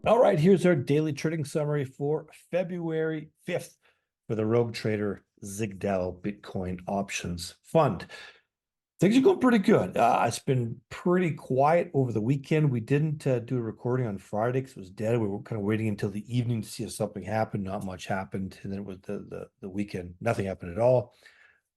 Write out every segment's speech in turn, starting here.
All right, here's our daily trading summary for February 5th for the Rogue Trader Zigdao Bitcoin Options Fund. Things are going pretty good. It's been pretty quiet over the weekend. We didn't do a recording on Friday because it was dead. We were kind of waiting until the evening to see if something happened. Not much happened. And then it was the weekend. Nothing happened at all.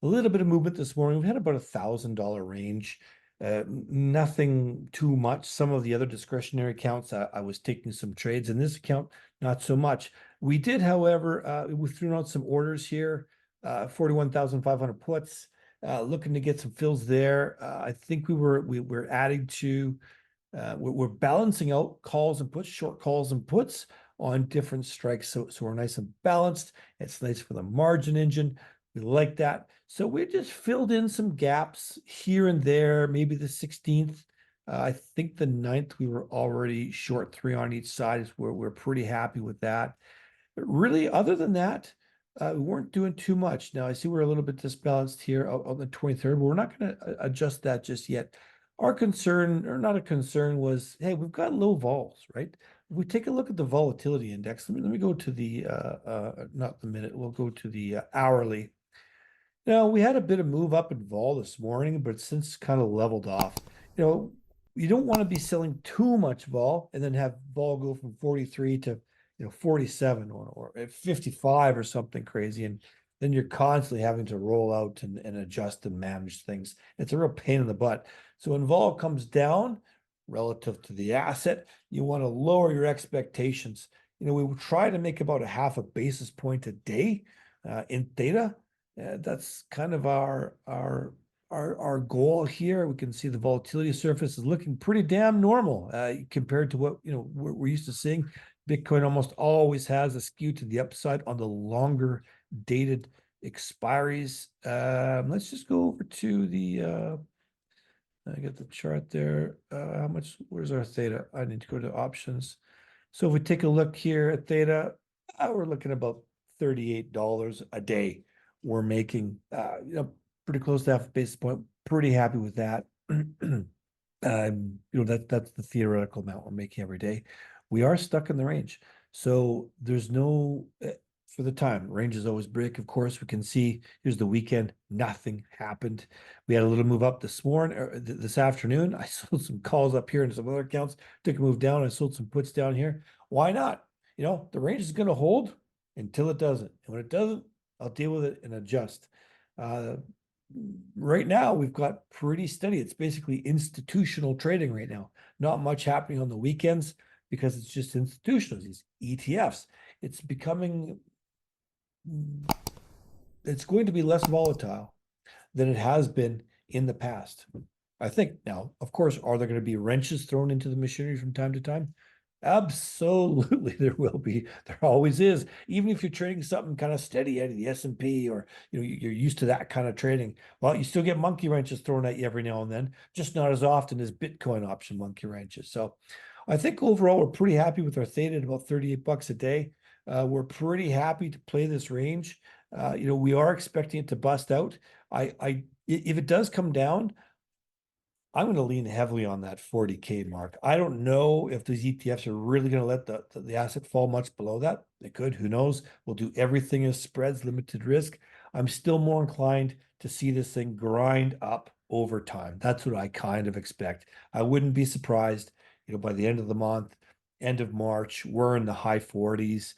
A little bit of movement this morning. We had about $1,000 range. Nothing too much. Some of the other discretionary accounts, I was taking some trades. In this account, not so much. We did, however, we threw out some orders here, 41,500 puts, looking to get some fills there. I think we're adding to, we're balancing out calls and puts, short calls and puts on different strikes. So we're nice and balanced. It's nice for the margin engine. We like that. So we just filled in some gaps here and there, maybe the 16th. I think the 9th we were already short 3 on each side. Is where we're pretty happy with that. But really, other than that, we weren't doing too much. Now, I see we're a little bit disbalanced here on the 23rd, but we're not going to adjust that just yet. Our concern, or not a concern, was, hey, we've got low vols, right? If we take a look at the volatility index, let me go to the, not the minute, we'll go to the hourly. Now, we had a bit of move up in vol this morning, but since kind of leveled off. You don't want to be selling too much vol and then have vol go from 43 to 47 or 55 or something crazy. And then you're constantly having to roll out and adjust and manage things. It's a real pain in the butt. So when vol comes down relative to the asset, you want to lower your expectations. We try to make about a half a basis point a day in theta. That's kind of our goal here. We can see the volatility surface is looking pretty damn normal compared to what we're used to seeing. Bitcoin almost always has a skew to the upside on the longer dated expiries. Let's just go over to the I get the chart there. How much? Where's our theta? I need to go to options. So if we take a look here at theta, we're looking about $38 a day. We're making pretty close to half a basis point. Pretty happy with that. That's the theoretical amount we're making every day. We are stuck in the range, so there's no for the time. Range is always break. Of course, we can see here's the weekend. Nothing happened. We had a little move up this morning, or this afternoon. I sold some calls up here and some other accounts. Took a move down. I sold some puts down here. Why not? The range is going to hold until it doesn't, and when it doesn't, I'll deal with it and adjust. Right now, we've got pretty steady. It's basically institutional trading right now. Not much happening on the weekends because it's just institutional, these ETFs. It's going to be less volatile than it has been in the past. I think now, of course, are there going to be wrenches thrown into the machinery from time to time? Absolutely, there will be. There always is. Even if you're trading something kind of steady out of the S&P, or you're used to that kind of trading, well, you still get monkey wrenches thrown at you every now and then, just not as often as Bitcoin option monkey wrenches. So I think overall we're pretty happy with our theta at about $38 a day. We're pretty happy to play this range. We are expecting it to bust out. If it does come down, I'm going to lean heavily on that 40K mark. I don't know if these ETFs are really going to let the asset fall much below that. They could, who knows? We'll do everything as spreads, limited risk. I'm still more inclined to see this thing grind up over time. That's what I kind of expect. I wouldn't be surprised, by the end of the month, end of March, we're in the high 40s.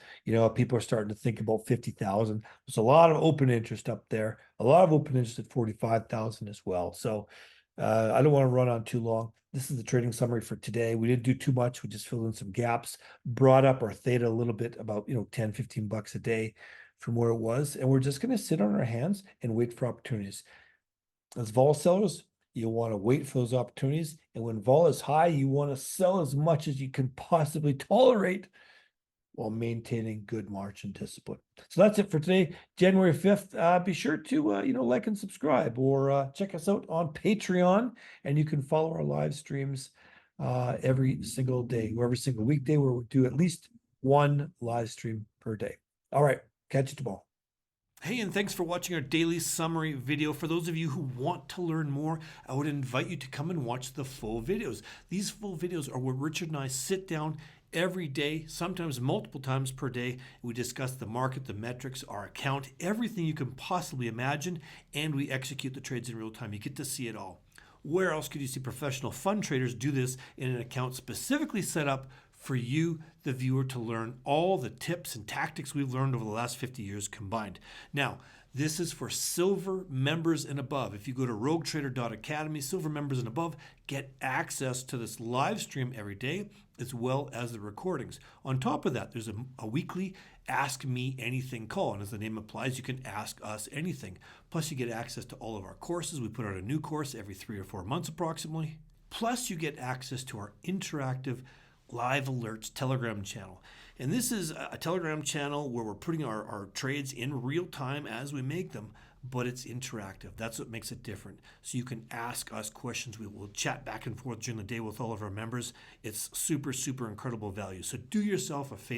People are starting to think about 50,000. There's a lot of open interest up there, a lot of open interest at 45,000 as well. So I don't want to run on too long. This is the trading summary for today. We didn't do too much. We just filled in some gaps, brought up our theta a little bit, about 10, $15 a day from where it was. And we're just going to sit on our hands and wait for opportunities. As vol sellers, you want to wait for those opportunities. And when vol is high, you want to sell as much as you can possibly tolerate while maintaining good margin discipline. So that's it for today, January 5th. Be sure to, like and subscribe, or check us out on Patreon, and you can follow our live streams every single day, or every single weekday, where we do at least one live stream per day. All right, catch you tomorrow. Hey, and thanks for watching our daily summary video. For those of you who want to learn more, I would invite you to come and watch the full videos. These full videos are where Richard and I sit down every day, sometimes multiple times per day. We discuss the market, the metrics, our account, everything you can possibly imagine, and we execute the trades in real time. You get to see it all. Where else could you see professional fund traders do this in an account specifically set up for you, the viewer, to learn all the tips and tactics we've learned over the last 50 years combined? Now, this is for silver members and above. If you go to roguetrader.academy, silver members and above get access to this live stream every day, as well as the recordings. On top of that, there's a weekly Ask Me Anything call. And as the name implies, you can ask us anything. Plus, you get access to all of our courses. We put out a new course every 3 or 4 months approximately. Plus, you get access to our interactive live alerts Telegram channel. And this is a Telegram channel where we're putting our trades in real time as we make them, but it's interactive. That's what makes it different. So you can ask us questions. We will chat back and forth during the day with all of our members. It's super, super incredible value. So do yourself a favor.